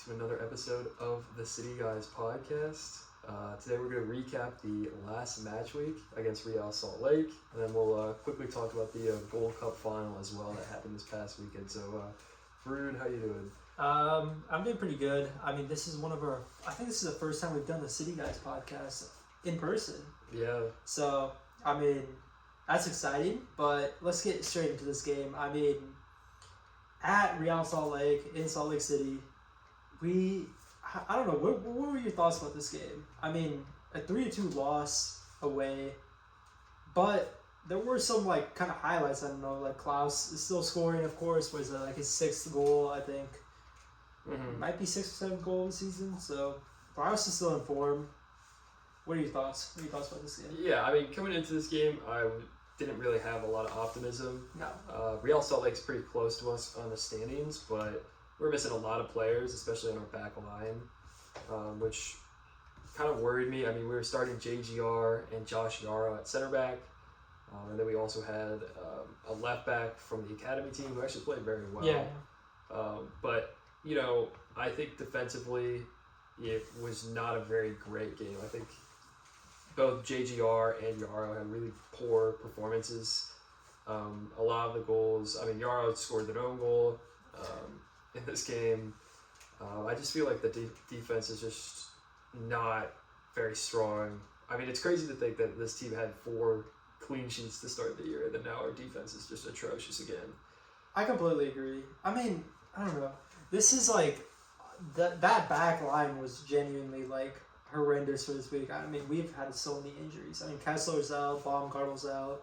to another episode of the City Guys podcast. Today we're going to recap the last match week against Real Salt Lake, and then we'll quickly talk about the Gold Cup final as well that happened this past weekend. So, Varun, how you doing? I'm doing pretty good. I mean, this is I think this is the first time we've done the City Guys podcast in person. Yeah. So, I mean, that's exciting, but let's get straight into this game. I mean, at Real Salt Lake, in Salt Lake City, I don't know, what were your thoughts about this game? I mean, a 3-2 loss away, but there were some, kind of highlights. I don't know, Klaus is still scoring, of course, was it his 6th goal, I think. Mm-hmm. Might be 6th or 7th goal of the season, so Klaus is still in form. What are your thoughts? What are your thoughts about this game? Yeah, I mean, coming into this game, I didn't really have a lot of optimism. No. Real Salt Lake's pretty close to us on the standings, but we're missing a lot of players, especially on our back line, which kind of worried me. I mean, we were starting JGR and Josh Yarrow at center back, and then we also had a left back from the academy team who actually played very well. Yeah. But, I think defensively it was not a very great game. I think both JGR and Yarrow had really poor performances. A lot of the goals, I mean, Yarrow scored their own goal in this game. I just feel like the defense is just not very strong. I mean, it's crazy to think that this team had 4 clean sheets to start the year, and then now our defense is just atrocious again. I completely agree. I mean, I don't know. This is that back line was genuinely horrendous for this week. I mean, we've had so many injuries. I mean, Kessler's out, Baumgartel's out,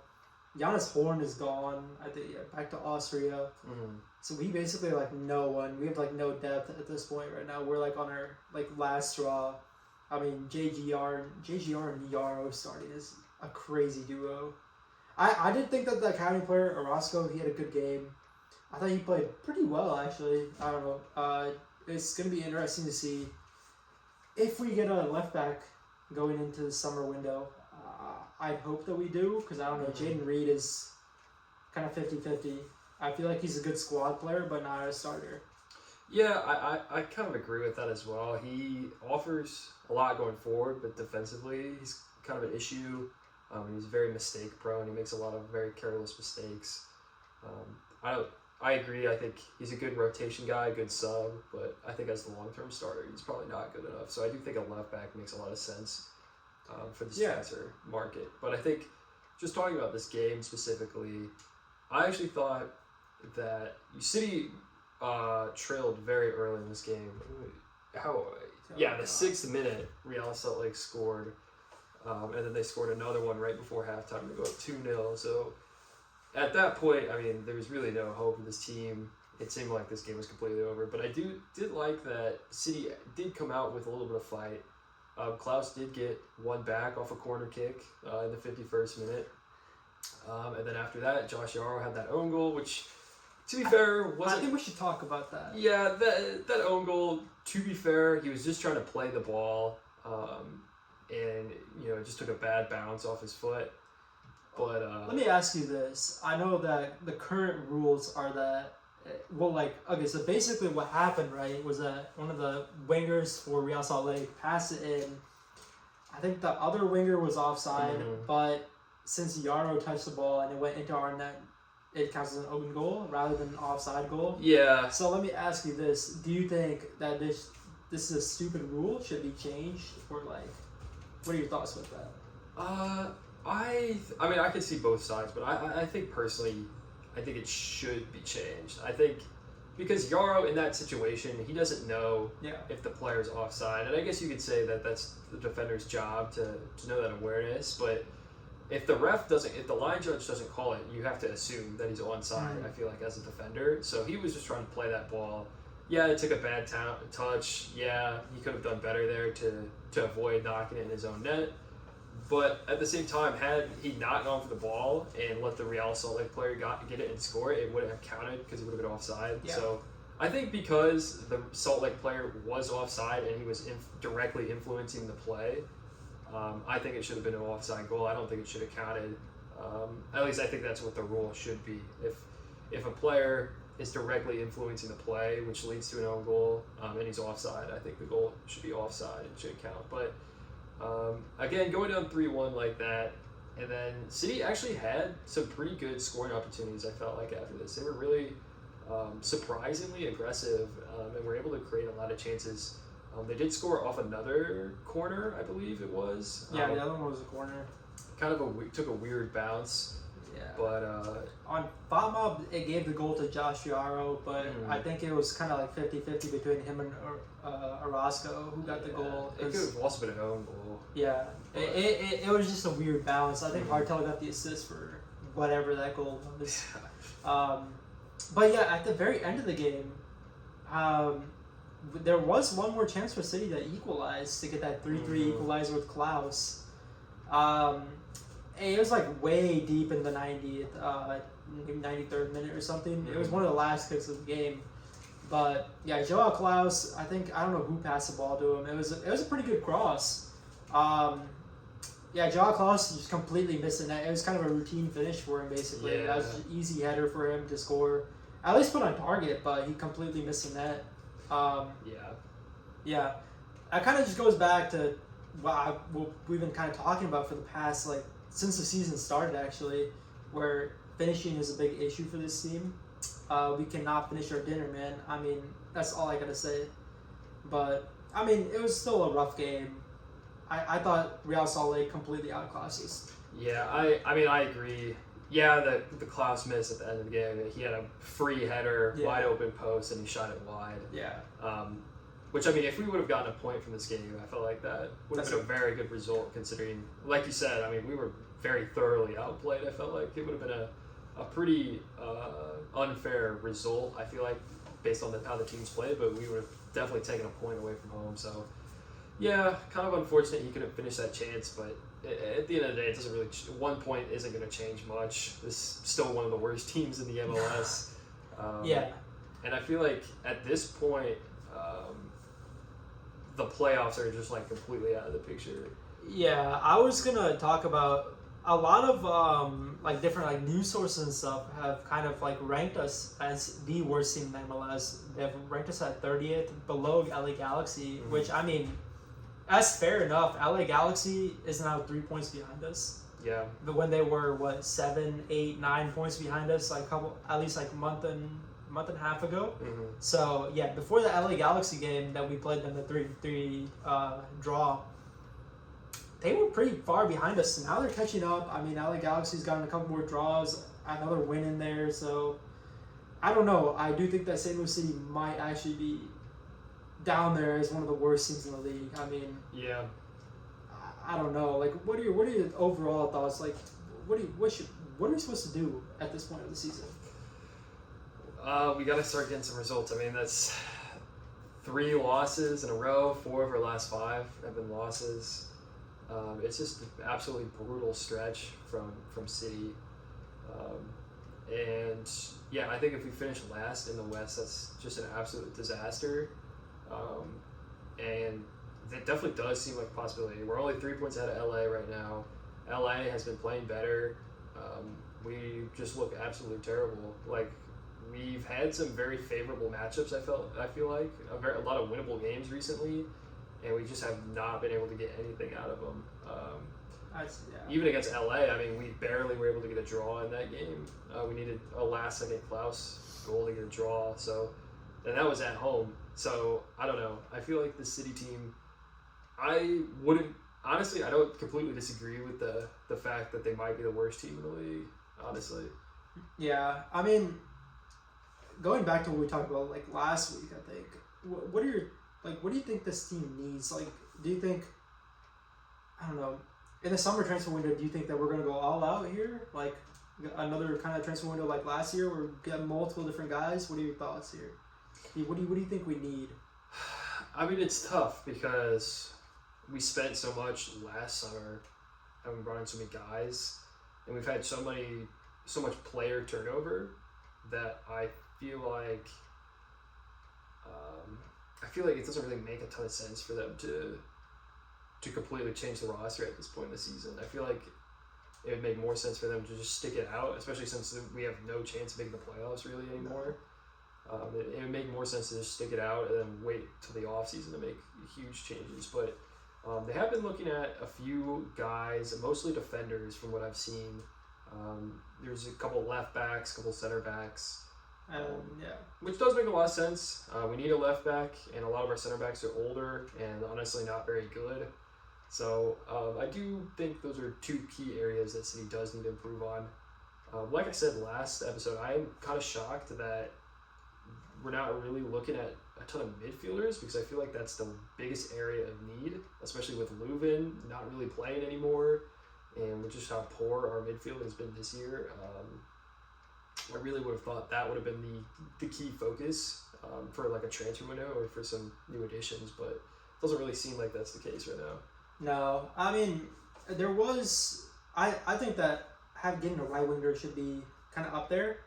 Jonas Horn is gone. I think back to Austria. Mm-hmm. So we basically no one. We have no depth at this point right now. We're on our last straw. I mean, JGR and Yarrow starting is a crazy duo. I did think that the academy player Orozco, he had a good game. I thought he played pretty well actually. I don't know. It's gonna be interesting to see if we get a left back going into the summer window. I hope that we do, because I don't know, Jaden Reed is kind of 50-50. I feel like he's a good squad player, but not a starter. Yeah, I kind of agree with that as well. He offers a lot going forward, but defensively, he's kind of an issue. He's very mistake prone. He makes a lot of very careless mistakes. I agree. I think he's a good rotation guy, good sub, but I think as the long-term starter, he's probably not good enough. So I do think a left back makes a lot of sense for the transfer market. But I think just talking about this game specifically, I actually thought that City trailed very early in this game. The 6th minute, Real Salt Lake scored, and then they scored another one right before halftime to go up 2-0. So at that point, I mean, there was really no hope of this team. It seemed like this game was completely over. But I did like that City did come out with a little bit of fight. Klaus did get one back off a corner kick in the 51st minute. And then after that, Josh Yarrow had that own goal, which, to be fair, wasn't... I think we should talk about that. Yeah, that own goal, to be fair, he was just trying to play the ball. And, it just took a bad bounce off his foot. But let me ask you this. I know that the current rules are that, so basically what happened, right, was that one of the wingers for Real Salt Lake passed it in. I think the other winger was offside, but since Yarrow touched the ball and it went into our net, it counts as an open goal rather than an offside goal. Yeah. So let me ask you this. Do you think that this is a stupid rule, should be changed, or what are your thoughts with that? I mean, I can see both sides, but I think personally, I think it should be changed. I think because Yarrow in that situation, he doesn't know if the player's offside, and I guess you could say that that's the defender's job to know that awareness. But if the line judge doesn't call it, you have to assume that he's onside. I feel like as a defender, so he was just trying to play that ball. Yeah, it took a bad touch. Yeah, he could have done better there to avoid knocking it in his own net. But at the same time, had he not gone for the ball and let the Real Salt Lake player get it and score it, it wouldn't have counted because it would have been offside. Yeah. So I think because the Salt Lake player was offside and he was directly influencing the play, I think it should have been an offside goal. I don't think it should have counted. At least I think that's what the rule should be. If a player is directly influencing the play, which leads to an own goal, and he's offside. I think the goal should be offside and shouldn't count. But again, going down 3-1 like that, and then City actually had some pretty good scoring opportunities, I felt like, after this. They were really surprisingly aggressive and were able to create a lot of chances. They did score off another corner, I believe it was. Yeah, the other one was a corner. Kind of took a weird bounce. Yeah. But on Fama, it gave the goal to Josh Yarrow, but I think it was kind of like 50-50 between him and Orozco who got the goal. It could have also been an own goal. Yeah, it was just a weird balance. I think Hartel got the assist for whatever that goal was. But yeah, at the very end of the game, there was one more chance for City to equalize, to get that 3-3 equalizer with Klaus. It was like way deep in the 90th, 93rd minute or something. It was one of the last kicks of the game. But yeah, Joao Klaus, I don't know who passed the ball to him. It was a pretty good cross. Yeah, Joao Klaus just completely missed the net. It was kind of a routine finish for him, basically. Yeah. That was an easy header for him to score. At least put on target, but he completely missed the net. Yeah. That kind of just goes back to what we've been kind of talking about for the past, like, since the season started, actually, where finishing is a big issue for this team. We cannot finish our dinner, man. I mean, that's all I gotta say. But, I mean, it was still a rough game. I thought Real Salt Lake completely outclassed us. Yeah, I mean, I agree. Yeah, the Klaus miss at the end of the game. He had a free header, wide open post, and he shot it wide. Yeah. Which, I mean, if we would have gotten a point from this game, I felt like that would have been a very good result, considering, like you said, I mean, we were very thoroughly outplayed. I felt like it would have been a pretty unfair result, I feel like, based on how the teams played, but we would have definitely taken a point away from home. So, yeah, kind of unfortunate he couldn't finish that chance, but at the end of the day, it doesn't really. 1 point isn't going to change much. This is still one of the worst teams in the MLS. Yeah. And I feel like at this point, the playoffs are just like completely out of the picture. Yeah, I was gonna talk about a lot of like different like news sources and stuff have kind of like ranked us as the worst team in MLS. They've ranked us at 30th, below LA Galaxy, which, I mean, that's fair enough. LA Galaxy is now 3 points behind us. Yeah. But when they were 7, 8, 9 points behind us, like at least like a month and a half ago. So yeah, before the LA Galaxy game that we played them, the 3-3 draw, they were pretty far behind us. Now they're catching up. I mean, LA Galaxy's gotten a couple more draws, another win in there. So I don't know. I do think that St. Louis City might actually be down there as one of the worst teams in the league. I mean, yeah. I don't know. Like, what are your overall thoughts? Like, what are we supposed to do at this point of the season? We got to start getting some results. I mean, that's 3 losses in a row. 4 of our last 5 have been losses. It's just an absolutely brutal stretch from City. And yeah, I think if we finish last in the West, that's just an absolute disaster. And it definitely does seem like a possibility. We're only 3 points ahead of LA right now. LA has been playing better. We just look absolutely terrible. Like, we've had some very favorable matchups. I feel like a lot of winnable games recently, and we just have not been able to get anything out of them. Even against LA, I mean, we barely were able to get a draw in that game. We needed a last-second Klaus goal to get a draw. So, and that was at home. So I don't know. I feel like the City team. I don't completely disagree with the fact that they might be the worst team in the league. Honestly. Yeah, I mean, going back to what we talked about like last week, I think. What do you think this team needs? Like, do you think, I don't know, in the summer transfer window, do you think that we're gonna go all out here, like another kind of transfer window like last year, where we get multiple different guys? What are your thoughts here? What do you think we need? I mean, it's tough because we spent so much last summer and we brought in so many guys, and we've had so much player turnover that I feel like it doesn't really make a ton of sense for them to completely change the roster at this point in the season. I feel like it would make more sense for them to just stick it out, especially since we have no chance of making the playoffs really anymore. It would make more sense to just stick it out and then wait till the offseason to make huge changes. But they have been looking at a few guys, mostly defenders from what I've seen. There's a couple left backs, a couple center backs. Which does make a lot of sense. We need a left back, and a lot of our center backs are older and honestly not very good. So I do think those are two key areas that City does need to improve on. Like I said last episode, I am kind of shocked that we're not really looking at a ton of midfielders, because I feel like that's the biggest area of need, especially with Leuven not really playing anymore, and with just how poor our midfield has been this year. I really would have thought that would have been the key focus for like a transfer window or for some new additions, but it doesn't really seem like that's the case right now. No, I mean, there was... I think that getting a right winger should be kind of up there,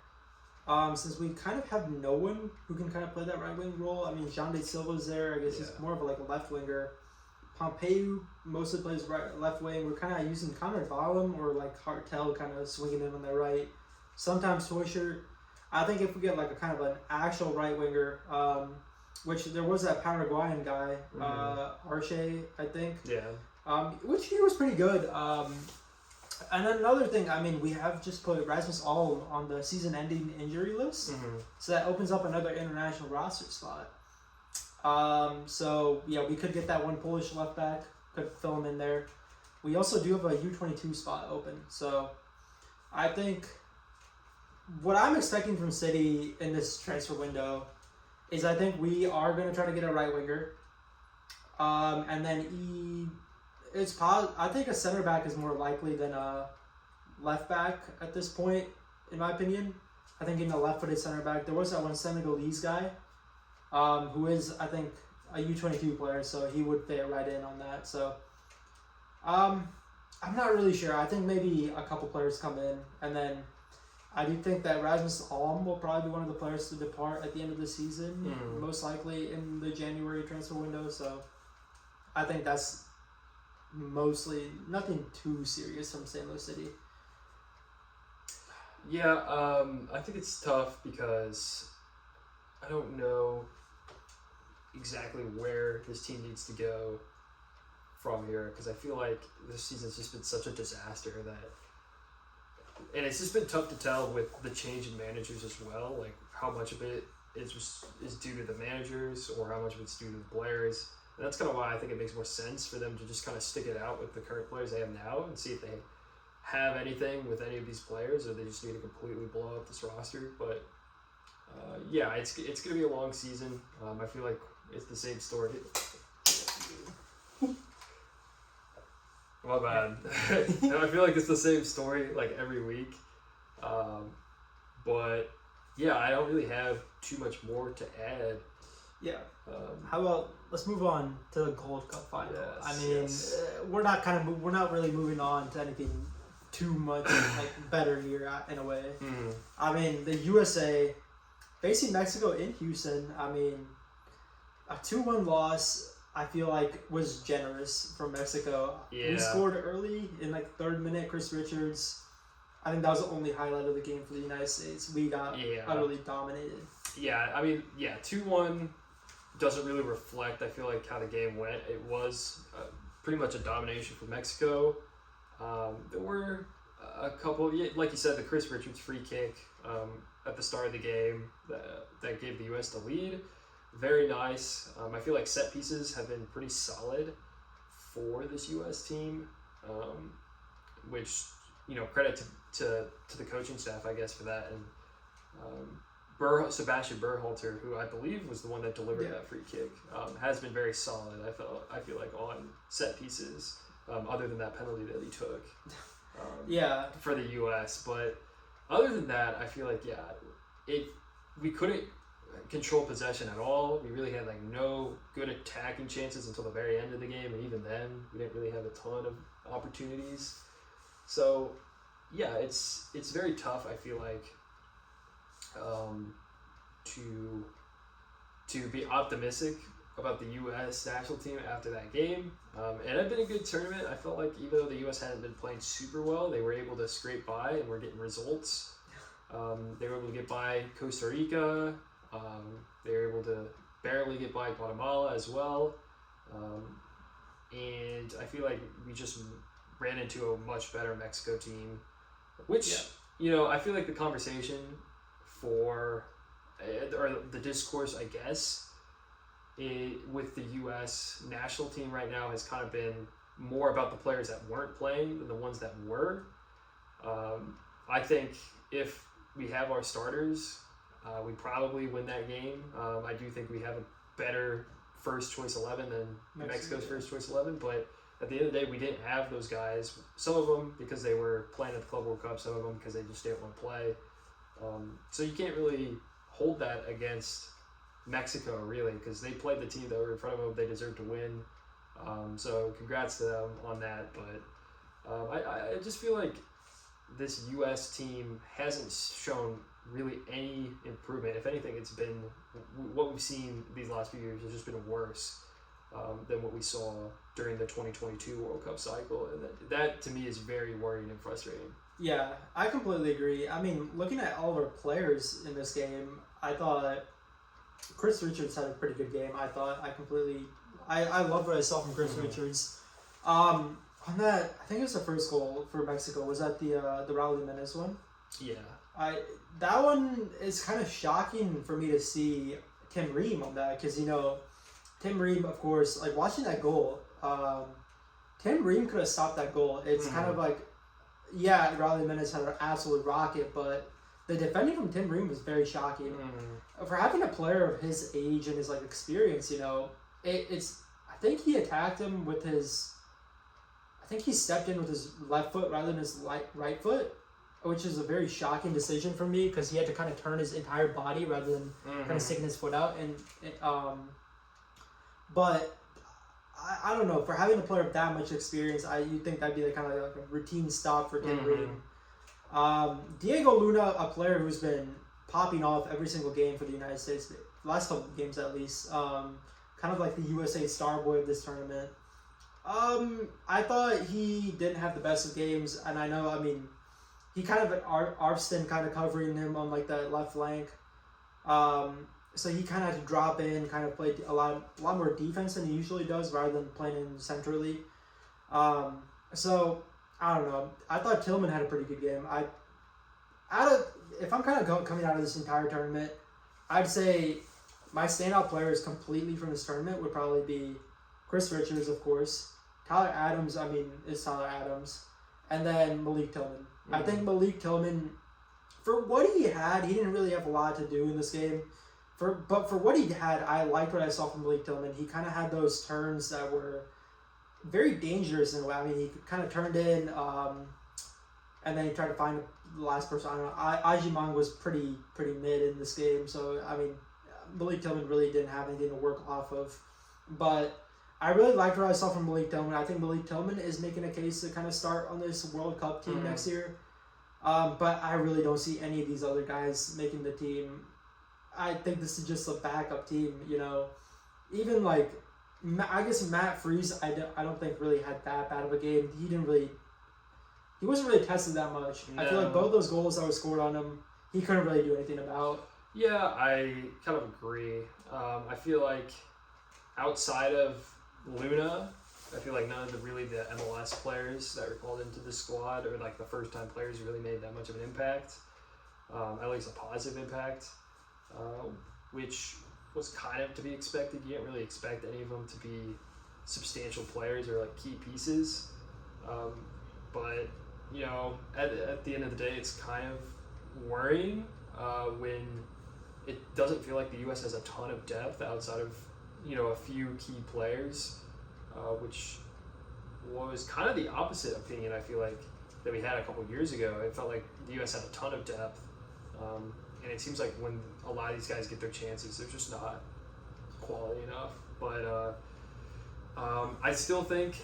since we kind of have no one who can kind of play that right wing role. I mean, Jean de Silva's there. I guess he's more of like a left winger. Pompeu mostly plays left wing. We're kind of using Connor Valum or like Hartel kind of swinging in on the right. Sometimes Toysher. I think if we get like a kind of an actual right winger, which there was that Paraguayan guy, Arche, I think. Yeah. Which he was pretty good. And then another thing, I mean, we have just put Rasmus Alm on the season-ending injury list, so that opens up another international roster spot. So yeah, we could get that one Polish left back, could fill him in there. We also do have a U22 spot open, so I think what I'm expecting from City in this transfer window is I think we are going to try to get a right winger. And then I think a center back is more likely than a left back at this point, in my opinion. I think getting a left-footed center back. There was that one Senegalese guy, who is, I think, a U22 player, so he would fit right in on that. So, I'm not really sure. I think maybe a couple players come in, and then I do think that Rasmus Alm will probably be one of the players to depart at the end of the season, most likely in the January transfer window. So I think that's mostly nothing too serious from St. Louis City. Yeah, I think it's tough because I don't know exactly where this team needs to go from here, because I feel like this season's just been such a disaster and it's just been tough to tell with the change in managers as well, like how much of it is due to the managers or how much of it's due to the players. And that's kind of why I think it makes more sense for them to just kind of stick it out with the current players they have now and see if they have anything with any of these players, or they just need to completely blow up this roster. But yeah, it's going to be a long season. I feel like it's the same story. My bad. I feel like it's the same story like every week. But yeah, I don't really have too much more to add. Yeah. How about let's move on to the Gold Cup final? Yes, I mean, we're not really moving on to anything too much like better here in a way. I mean, the USA facing Mexico in Houston. I mean, a 2-1 loss, I feel like, was generous from Mexico. Yeah. We scored early in like 3rd minute. Chris Richards. I think that was the only highlight of the game for the United States. We got utterly dominated. Yeah, I mean, 2-1 doesn't really reflect, I feel like, how the game went. It was pretty much a domination for Mexico. There were a couple, like you said, the Chris Richards free kick at the start of the game that gave the U.S. the lead. Very nice. I feel like set pieces have been pretty solid for this U.S. team, which, credit to the coaching staff, I guess, for that. And Sebastian Berhalter, who I believe was the one that delivered that free kick, has been very solid. I feel like on set pieces, other than that penalty that he took, for the U.S. But other than that, I feel like we couldn't control possession at all. We really had like no good attacking chances until the very end of the game, and even then, we didn't really have a ton of opportunities. So yeah, it's very tough, I feel like, to be optimistic about the U.S. national team after that game. And it had been a good tournament. I felt like even though the U.S. hadn't been playing super well, they were able to scrape by and were getting results. They were able to get by Costa Rica. They were able to barely get by Guatemala as well. And I feel like we just ran into a much better Mexico team, which, I feel like the conversation for, or the discourse, I guess, with the U.S. national team right now has kind of been more about the players that weren't playing than the ones that were. I think if we have our starters, we probably win that game. I do think we have a better first choice 11 than Mexico's first choice 11, but at the end of the day, we didn't have those guys. Some of them because they were playing at the Club World Cup, some of them because they just didn't want to play. So you can't really hold that against Mexico, really, because they played the team that were in front of them. They deserved to win. So congrats to them on that. But I just feel like this U.S. team hasn't shown really any improvement. If anything, it's been what we've seen these last few years has just been worse than what we saw during the 2022 World Cup cycle, and that to me is very worrying and frustrating. Yeah, I completely agree. I mean, looking at all of our players in this game, I thought Chris Richards had a pretty good game. I love what I saw from Chris Richards. On that, I think it was the first goal for Mexico. Was that the Raul Jimenez one? Yeah. That one is kind of shocking for me to see Tim Ream on that, because Tim Ream, of course, like watching that goal, Tim Ream could have stopped that goal. It's kind of like, yeah, Raul Jimenez had an absolute rocket, but the defending from Tim Ream was very shocking. For having a player of his age and his experience, it's. I think he attacked him with his. I think he stepped in with his left foot rather than his right foot, which is a very shocking decision for me because he had to kind of turn his entire body rather than kind of sticking his foot out. But I don't know, for having a player of that much experience, you'd think that'd be like kind of like a routine stop for Tim Ream. Diego Luna, a player who's been popping off every single game for the United States, last couple of games at least, kind of like the USA star boy of this tournament. I thought he didn't have the best of games, and he kind of had Arvston kind of covering him on like that left flank. So he kind of had to drop in, kind of play a lot more defense than he usually does, rather than playing in centrally. So I don't know. I thought Tillman had a pretty good game. If I'm kind of coming out of this entire tournament, I'd say my standout players completely from this tournament would probably be Chris Richards, of course. Tyler Adams, is Tyler Adams. And then Malik Tillman. I think Malik Tillman, for what he had, he didn't really have a lot to do in this game. But for what he had, I liked what I saw from Malik Tillman. He kind of had those turns that were very dangerous in a way. He kind of turned in, and then he tried to find the last person. I don't know. Ajiman was pretty mid in this game. So, Malik Tillman really didn't have anything to work off of. But I really liked what I saw from Malik Tillman. I think Malik Tillman is making a case to kind of start on this World Cup team next year. But I really don't see any of these other guys making the team. I think this is just a backup team, Even I guess Matt Freese, I don't think really had that bad of a game. He wasn't really tested that much. No. I feel like both those goals that were scored on him, he couldn't really do anything about. Yeah, I kind of agree. I feel like outside of Luna, I feel like none of the MLS players that were called into the squad or the first time players really made that much of an impact, at least a positive impact, which was kind of to be expected. You didn't really expect any of them to be substantial players or key pieces, but at the end of the day, it's kind of worrying when it doesn't feel like the U.S. has a ton of depth outside of a few key players, which was kind of the opposite opinion I feel like that we had a couple years ago. It felt like the U.S. had a ton of depth, and it seems like when a lot of these guys get their chances, they're just not quality enough. But I still think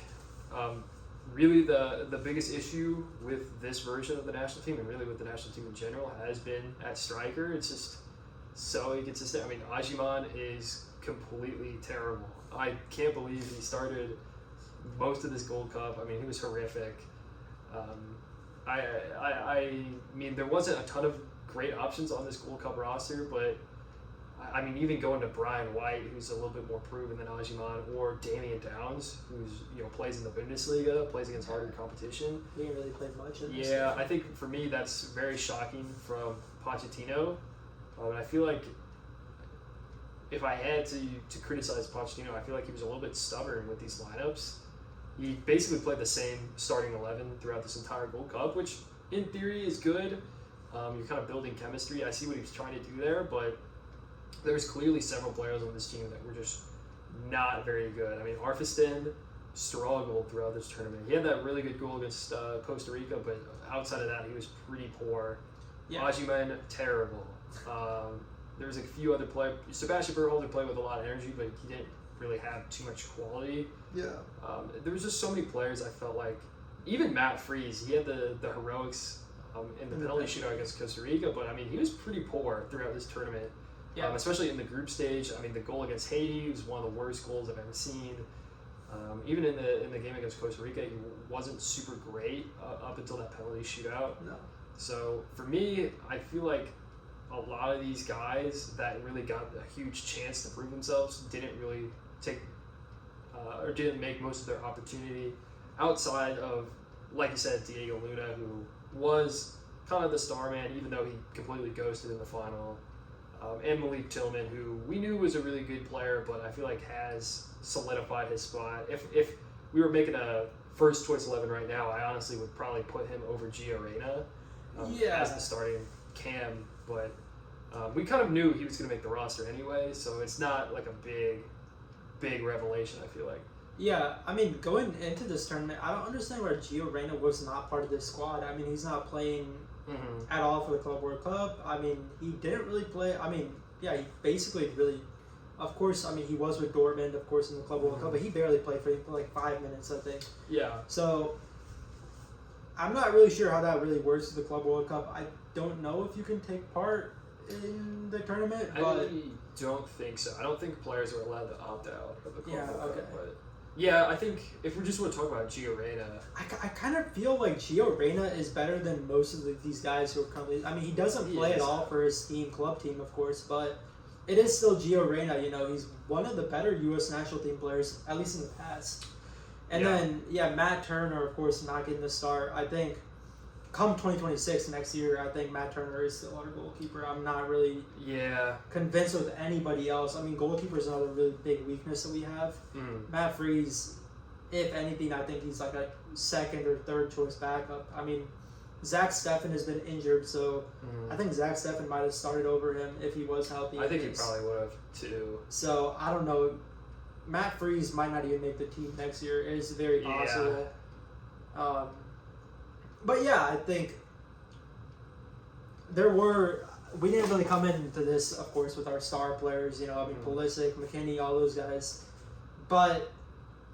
really the biggest issue with this version of the national team and really with the national team in general has been at striker. It's just so inconsistent. Ajiman is completely terrible. I can't believe he started most of this Gold Cup. He was horrific. There wasn't a ton of great options on this Gold Cup roster, but I mean, even going to Brian White, who's a little bit more proven than Ajiman, or Damian Downs, who's plays in the Bundesliga, plays against harder competition. He didn't really play much in this. Yeah, I think for me that's very shocking from Pochettino. And I feel like if I had to criticize Pochettino, I feel like he was a little bit stubborn with these lineups. He basically played the same starting 11 throughout this entire Gold Cup, which in theory is good. You're kind of building chemistry. I see what he was trying to do there, but there's clearly several players on this team that were just not very good. I mean, Arfiston struggled throughout this tournament. He had that really good goal against Costa Rica, but outside of that, he was pretty poor. Yeah. Ajiman, terrible. There was a few other players. Sebastian Berhalter played with a lot of energy, but he didn't really have too much quality. Yeah. There was just so many players I felt like. Even Matt Freese, he had the heroics in the penalty shootout against Costa Rica, but I mean, he was pretty poor throughout this tournament. Yeah. Especially in the group stage. I mean, the goal against Haiti was one of the worst goals I've ever seen. Even in the game against Costa Rica, he wasn't super great up until that penalty shootout. No. So for me, I feel like a lot of these guys that really got a huge chance to prove themselves didn't really take or didn't make most of their opportunity outside of, like you said, Diego Luna, who was kind of the star man, even though he completely ghosted in the final. And Malik Tillman, who we knew was a really good player, but I feel like has solidified his spot. If we were making a first choice 11 right now, I honestly would probably put him over Gio Reyna as the starting cam. But we kind of knew he was going to make the roster anyway, so it's not like a big revelation, I feel like. Yeah, I mean, going into this tournament, I don't understand why Gio Reyna was not part of this squad. I mean, he's not playing at all for the Club World Cup. I mean, he didn't really play. I mean, yeah, he basically really, of course, I mean, he was with Dortmund, of course, in the Club World Cup, but he barely played for like 5 minutes, I think. Yeah. So, I'm not really sure how that really works with the Club World Cup. I don't know if you can take part in the tournament, but I don't think so. I don't think players are allowed to opt out of the Club World okay. Cup, but yeah, I think if we just want to talk about Gio Reyna, I kind of feel like Gio Reyna is better than most of these guys who are currently. I mean, he doesn't play at all for his club team, of course, but it is still Gio Reyna. He's one of the better U.S. national team players, at least in the past. And then, Matt Turner, of course, not getting the start. I think come 2026 next year, I think Matt Turner is still our goalkeeper. I'm not really convinced with anybody else. I mean, goalkeeper is another really big weakness that we have. Matt Freese, if anything, I think he's like a second or third choice backup. I mean, Zach Steffen has been injured, so I think Zach Steffen might have started over him if he was healthy. I think he probably would have too. So I don't know. Matt Freese might not even make the team next year. It is very possible. But yeah, I think we didn't really come into this, of course, with our star players, I mean, Pulisic, McKinney, all those guys. But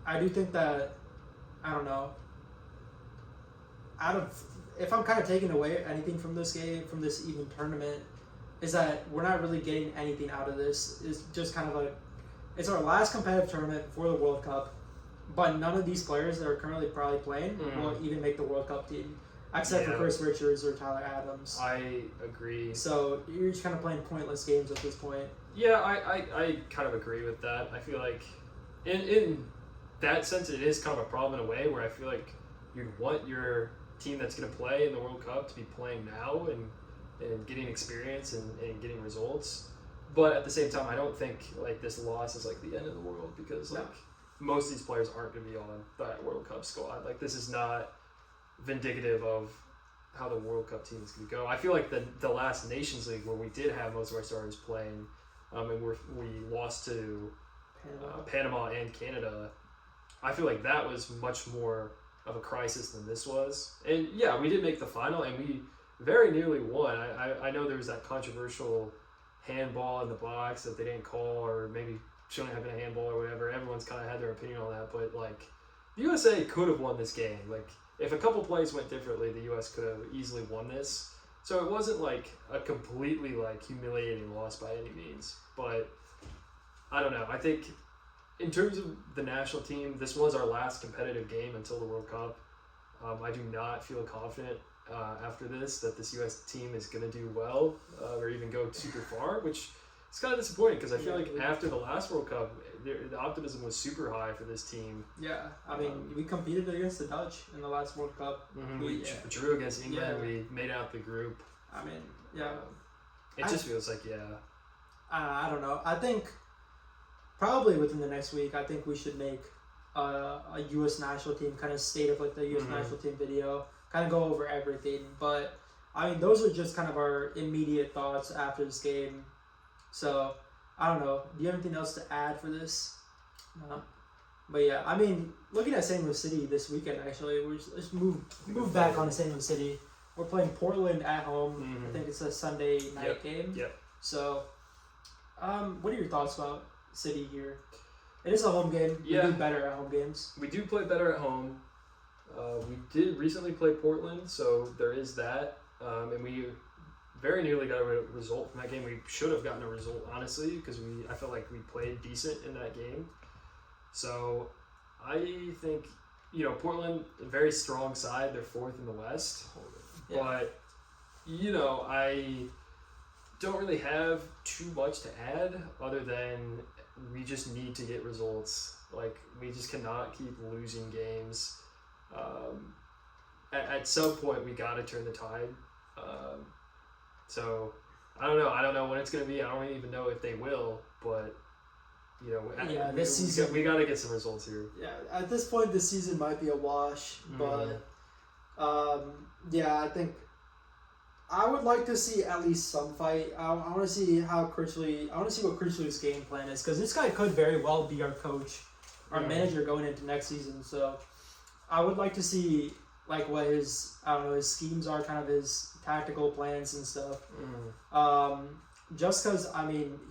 I do think that, I don't know, if I'm kind of taking away anything from this game, from this even tournament, is that we're not really getting anything out of this. It's just kind of it's our last competitive tournament for the World Cup. But none of these players that are currently probably playing will even make the World Cup team, except for Chris Richards or Tyler Adams. I agree. So you're just kind of playing pointless games at this point. Yeah, I kind of agree with that. I feel like in that sense, it is kind of a problem in a way where I feel like you'd want your team that's going to play in the World Cup to be playing now and getting experience and getting results. But at the same time, I don't think like this loss is like the end of the world because most of these players aren't going to be on that World Cup squad. Like this is not vindicative of how the World Cup team is going to go. I feel like the last Nations League where we did have most of our starters playing, and we lost to Panama and Canada. I feel like that was much more of a crisis than this was. And yeah, we did make the final and we very nearly won. I know there was that controversial handball in the box that they didn't call, or maybe shouldn't have been a handball or whatever. Everyone's kind of had their opinion on that, but like the USA could have won this game. Like if a couple plays went differently, the US could have easily won this. So it wasn't like a completely like humiliating loss by any means. But I don't know. I think in terms of the national team, this was our last competitive game until the World Cup. I do not feel confident after this that this U.S. team is going to do well or even go super far, which it's kind of disappointing because I feel Yeah, like after the last World Cup, the optimism was super high for this team. Yeah, I mean, we competed against the Dutch in the last World Cup. We drew against England. Yeah. We made out the group. I mean, yeah. It just feels like I don't know. I think probably within the next week, I think we should make a U.S. national team kind of state of like the U.S. national team video, kind of go over everything. But I mean, those are just kind of our immediate thoughts after this game. So I don't know. Do you have anything else to add for this? No. But yeah, I mean, looking at St. Louis City this weekend, actually, let's move back on to St. Louis City. We're playing Portland at home. I think it's a Sunday night game. Yep. So, what are your thoughts about City here? It is a home game. Yeah. We do better at home games. We do play better at home. We did recently play Portland, so there is that. And we very nearly got a result from that game. We should have gotten a result, honestly, because I felt like we played decent in that game. So I think, Portland, a very strong side. They're fourth in the West. Yeah. But, I don't really have too much to add other than we just need to get results. Like, we just cannot keep losing games. At some point, we got to turn the tide. So, I don't know. I don't know when it's going to be. I don't even know if they will. But, this season we got to get some results here. Yeah, at this point, this season might be a wash. But, I think I would like to see at least some fight. I want to see what Critchley's game plan is, because this guy could very well be our coach, our manager going into next season. So I would like to see like what his schemes are, kind of his tactical plans and stuff. Just because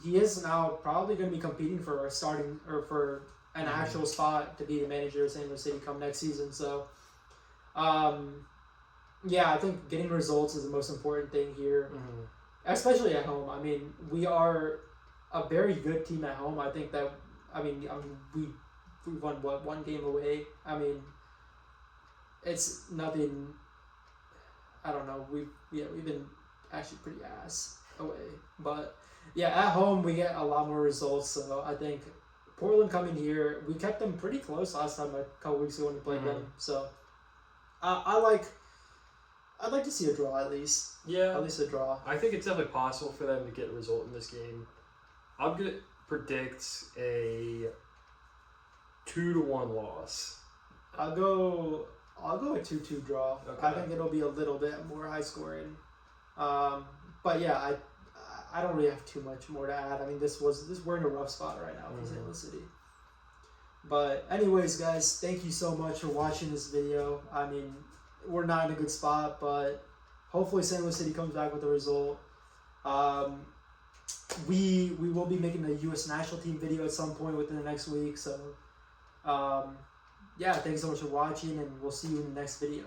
he is now probably going to be competing for a starting or for an actual spot to be the manager of St. Louis City come next season. So. I think getting results is the most important thing here, especially at home. I mean, we are a very good team at home. I think that, we won one game away. I mean, it's nothing. I don't know. We've been actually pretty ass away, but at home we get a lot more results. So I think Portland coming here, we kept them pretty close last time a couple weeks ago when we played them. So I'd like to see a draw at least. Yeah. At least a draw. I think it's definitely possible for them to get a result in this game. I'm going to predict a 2-1 loss. I'll go a 2-2 draw. Okay. I think it'll be a little bit more high scoring. But yeah, I don't really have too much more to add. I mean, we're in a rough spot right now for St. Louis City. But anyways, guys, thank you so much for watching this video. I mean, we're not in a good spot, but hopefully St. Louis City comes back with a result. We will be making a U.S. national team video at some point within the next week. So, thanks so much for watching, and we'll see you in the next video.